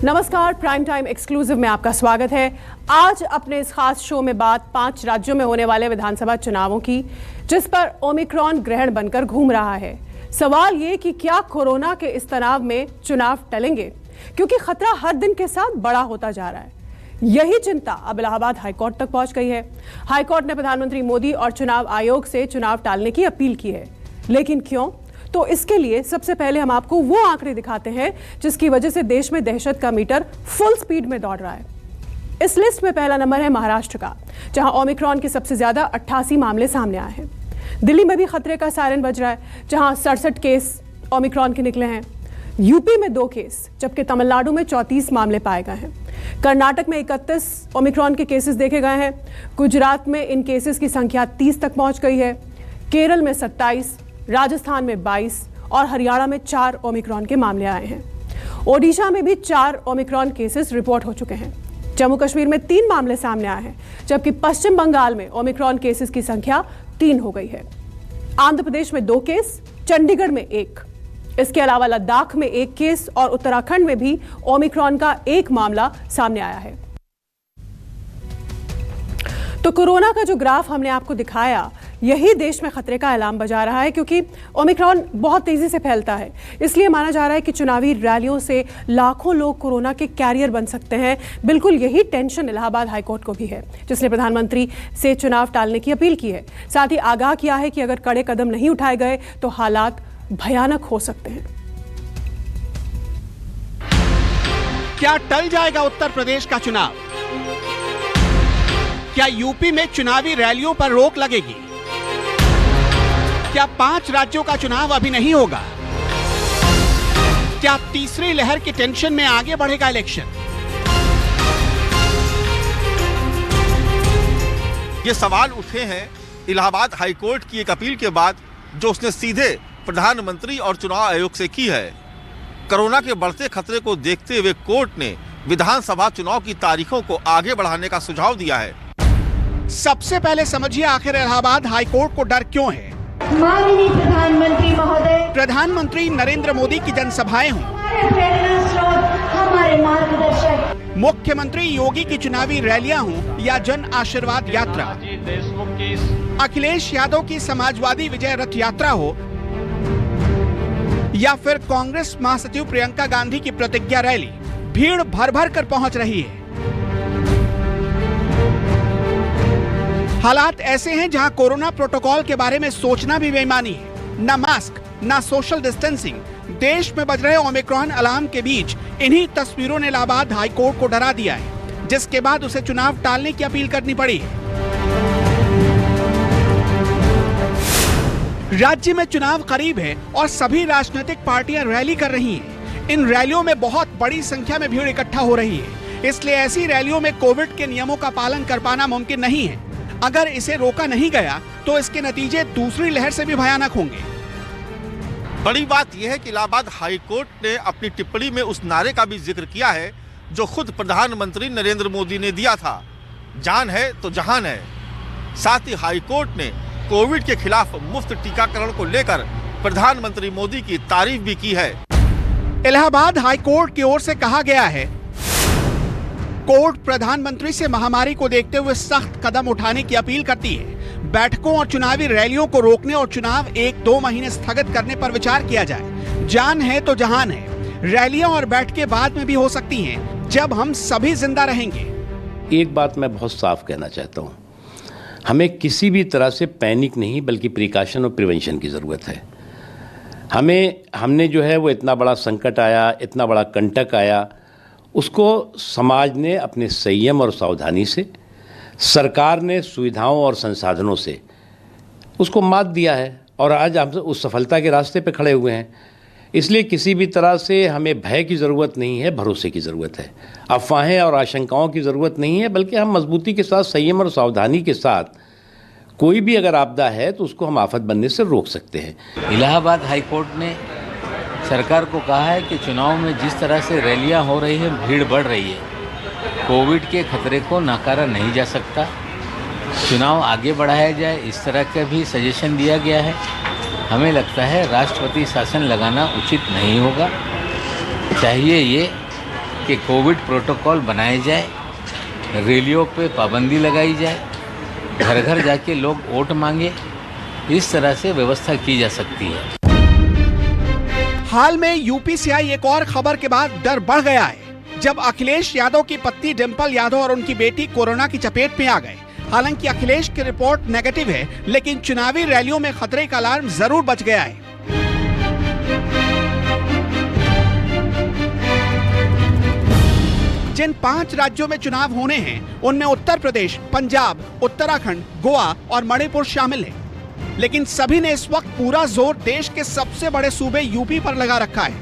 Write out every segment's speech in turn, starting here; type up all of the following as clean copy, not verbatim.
नमस्कार, prime time exclusive में आपका स्वागत है। आज अपने इस खास शो में बात 5 राज्यों में होने वाले विधानसभा चुनावों की, जिस पर ओमिक्रॉन ग्रहण बनकर घूम रहा है। सवाल ये कि क्या कोरोना के इस तनाव में चुनाव टलेंगे, क्योंकि खतरा हर दिन के साथ बड़ा होता जा रहा है। यही चिंता अब इलाहाबाद हाईकोर्ट तक पहुंच गई है। हाईकोर्ट ने प्रधानमंत्री मोदी और चुनाव आयोग से चुनाव टालने की अपील की है, लेकिन क्यों? तो इसके लिए सबसे पहले हम आपको वो आंकड़े दिखाते हैं जिसकी वजह से देश में दहशत का मीटर फुल स्पीड में दौड़ रहा है। इस लिस्ट में पहला नंबर है महाराष्ट्र का, जहां ओमिक्रॉन के सबसे ज्यादा 88 मामले सामने आए हैं। दिल्ली में भी खतरे का सायरन बज रहा है, जहां 67 केस ओमिक्रॉन के निकले हैं। यूपी में 2 केस, जबकि तमिलनाडु में 34 मामले पाए गए हैं। कर्नाटक में 31 ओमिक्रॉन के केसेस देखे गए हैं। गुजरात में इन केसेस की संख्या 30 तक पहुंच गई है। केरल में 27, राजस्थान में 22 और हरियाणा में 4 ओमिक्रॉन के मामले आए हैं। ओडिशा में भी 4 ओमिक्रॉन केसेस रिपोर्ट हो चुके हैं। जम्मू कश्मीर में 3 मामले सामने आए हैं, जबकि पश्चिम बंगाल में ओमिक्रॉन केसेस की संख्या 3 हो गई है। आंध्र प्रदेश में 2 केस, चंडीगढ़ में 1। इसके अलावा लद्दाख में 1 केस और उत्तराखंड में भी ओमिक्रॉन का 1 मामला सामने आया है। तो कोरोना का जो ग्राफ हमने आपको दिखाया, यही देश में खतरे का अलार्म बजा रहा है, क्योंकि ओमिक्रॉन बहुत तेजी से फैलता है। इसलिए माना जा रहा है कि चुनावी रैलियों से लाखों लोग कोरोना के कैरियर बन सकते हैं। बिल्कुल यही टेंशन इलाहाबाद हाईकोर्ट को भी है, जिसने प्रधानमंत्री से चुनाव टालने की अपील की है। साथ ही आगाह किया है कि अगर कड़े कदम नहीं उठाए गए तो हालात भयानक हो सकते हैं। क्या टल जाएगा उत्तर प्रदेश का चुनाव? क्या यूपी में चुनावी रैलियों पर रोक लगेगी? क्या 5 राज्यों का चुनाव अभी नहीं होगा? क्या तीसरी लहर की टेंशन में आगे बढ़ेगा इलेक्शन? ये सवाल उठे हैं इलाहाबाद हाईकोर्ट की एक अपील के बाद, जो उसने सीधे प्रधानमंत्री और चुनाव आयोग से की है। कोरोना के बढ़ते खतरे को देखते हुए कोर्ट ने विधानसभा चुनाव की तारीखों को आगे बढ़ाने का सुझाव दिया है। सबसे पहले समझिए आखिर इलाहाबाद हाईकोर्ट को डर क्यों है। माननीय प्रधानमंत्री महोदय, प्रधानमंत्री नरेंद्र मोदी की जनसभाएं हों, हमारे मार्गदर्शक मुख्यमंत्री योगी की चुनावी रैलियां हों या जन आशीर्वाद यात्रा, अखिलेश यादव की समाजवादी विजय रथ यात्रा हो या फिर कांग्रेस महासचिव प्रियंका गांधी की प्रतिज्ञा रैली, भीड़ भर भर कर पहुंच रही है। हालात ऐसे हैं जहां कोरोना प्रोटोकॉल के बारे में सोचना भी बेईमानी है। न मास्क, न सोशल डिस्टेंसिंग। देश में बज रहे ओमिक्रॉन अलार्म के बीच इन्हीं तस्वीरों ने इलाहाबाद हाईकोर्ट को डरा दिया है, जिसके बाद उसे चुनाव टालने की अपील करनी पड़ी है। राज्य में चुनाव करीब है और सभी राजनीतिक पार्टियां रैली कर रही हैं। इन रैलियों में बहुत बड़ी संख्या में भीड़ इकट्ठा हो रही है, इसलिए ऐसी रैलियों में कोविड के नियमों का पालन कर पाना मुमकिन नहीं है। अगर इसे रोका नहीं गया तो इसके नतीजे दूसरी लहर से भी भयानक होंगे। बड़ी बात यह है कि इलाहाबाद हाईकोर्ट ने अपनी टिप्पणी में उस नारे का भी जिक्र किया है जो खुद प्रधानमंत्री नरेंद्र मोदी ने दिया था, जान है तो जहान है। साथ ही हाईकोर्ट ने कोविड के खिलाफ मुफ्त टीकाकरण को लेकर प्रधानमंत्री मोदी की तारीफ भी की है। इलाहाबाद हाईकोर्ट की ओर से कहा गया है, कोर्ट प्रधानमंत्री से महामारी को देखते हुए सख्त कदम उठाने की अपील करती है। बैठकों और चुनावी रैलियों को रोकने और चुनाव 1-2 महीने स्थगित करने पर विचार किया जाए। जान है तो जहान है। रैलियां और बैठकें बाद में भी हो सकती हैं, जब हम सभी जिंदा रहेंगे। एक बात मैं बहुत साफ कहना चाहता हूँ, हमें किसी भी तरह से पैनिक नहीं, बल्कि प्रिकॉशन और प्रिवेंशन की ज़रूरत है। हमने जो है वो इतना बड़ा संकट आया, इतना बड़ा कंटक आया, उसको समाज ने अपने संयम और सावधानी से, सरकार ने सुविधाओं और संसाधनों से उसको मात दिया है और आज हम उस सफलता के रास्ते पे खड़े हुए हैं। इसलिए किसी भी तरह से हमें भय की ज़रूरत नहीं है, भरोसे की ज़रूरत है। अफवाहें और आशंकाओं की ज़रूरत नहीं है, बल्कि हम मजबूती के साथ, संयम और सावधानी के साथ कोई भी अगर आपदा है तो उसको हम आफत बनने से रोक सकते हैं। इलाहाबाद हाईकोर्ट ने सरकार को कहा है कि चुनाव में जिस तरह से रैलियां हो रही है, भीड़ बढ़ रही है, कोविड के खतरे को नकारा नहीं जा सकता। चुनाव आगे बढ़ाया जाए, इस तरह का भी सजेशन दिया गया है। हमें लगता है राष्ट्रपति शासन लगाना उचित नहीं होगा। चाहिए ये कि कोविड प्रोटोकॉल बनाए जाए, रैलियों पे पाबंदी लगाई जाए, घर घर जाके लोग वोट मांगे, इस तरह से व्यवस्था की जा सकती है। हाल में यूपी से आई एक और खबर के बाद डर बढ़ गया है, जब अखिलेश यादव की पत्नी डिंपल यादव और उनकी बेटी कोरोना की चपेट में आ गए। हालांकि अखिलेश की रिपोर्ट नेगेटिव है, लेकिन चुनावी रैलियों में खतरे का अलार्म जरूर बज गया है। जिन 5 राज्यों में चुनाव होने हैं, उनमें उत्तर प्रदेश, पंजाब, उत्तराखंड, गोवा और मणिपुर शामिल है। लेकिन सभी ने इस वक्त पूरा जोर देश के सबसे बड़े सूबे यूपी पर लगा रखा है।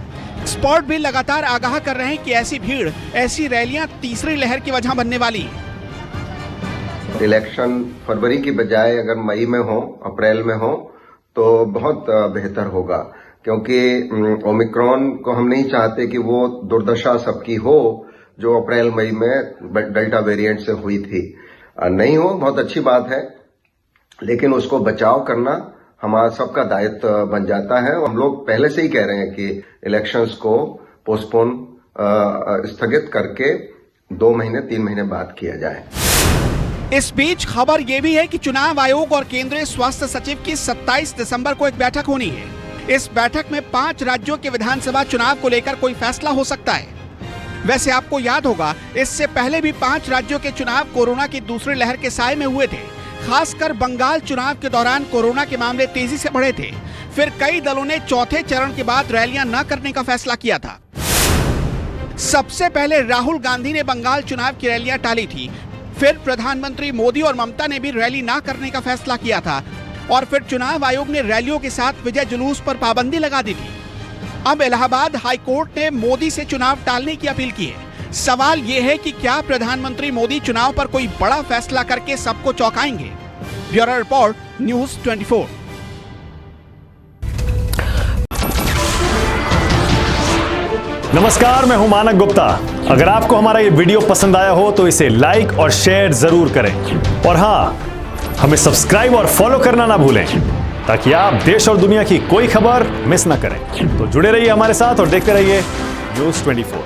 एक्सपर्ट भी लगातार आगाह कर रहे हैं कि ऐसी भीड़, ऐसी रैलियां तीसरी लहर की वजह बनने वाली है। इलेक्शन फरवरी की बजाय अगर मई में हो, अप्रैल में हो तो बहुत बेहतर होगा, क्योंकि ओमिक्रॉन को हम नहीं चाहते कि वो दुर्दशा सबकी हो जो अप्रैल मई में डेल्टा वेरिएंट से हुई थी। नहीं हो, बहुत अच्छी बात है, लेकिन उसको बचाव करना हमारा सबका दायित्व बन जाता है। हम लोग पहले से ही कह रहे हैं कि इलेक्शंस को पोस्टपोन स्थगित करके 2 महीने 3 महीने बाद किया जाए। इस बीच खबर यह भी है कि चुनाव आयोग और केंद्रीय स्वास्थ्य सचिव की 27 दिसंबर को एक बैठक होनी है। इस बैठक में 5 राज्यों के विधानसभा चुनाव को लेकर कोई फैसला हो सकता है। वैसे आपको याद होगा, इससे पहले भी 5 राज्यों के चुनाव कोरोना की दूसरी लहर के साए में हुए थे। खासकर बंगाल चुनाव के दौरान कोरोना के मामले तेजी से बढ़े थे। फिर कई दलों ने चौथे चरण के बाद रैलियां न करने का फैसला किया था। सबसे पहले राहुल गांधी ने बंगाल चुनाव की रैलियां टाली थी। फिर प्रधानमंत्री मोदी और ममता ने भी रैली न करने का फैसला किया था, और फिर चुनाव आयोग ने रैलियों के साथ विजय जुलूस पर पाबंदी लगा दी थी। अब इलाहाबाद हाई कोर्ट ने मोदी से चुनाव टालने की अपील की है। सवाल यह है कि क्या प्रधानमंत्री मोदी चुनाव पर कोई बड़ा फैसला करके सबको चौंकाएंगे? Bureau report, news 24। नमस्कार, मैं हूं मानक गुप्ता। अगर आपको हमारा ये वीडियो पसंद आया हो तो इसे लाइक और शेयर जरूर करें, और हां, हमें सब्सक्राइब और फॉलो करना ना भूलें, ताकि आप देश और दुनिया की कोई खबर मिस ना करें। तो जुड़े रहिए हमारे साथ और देखते रहिए न्यूज़ 24।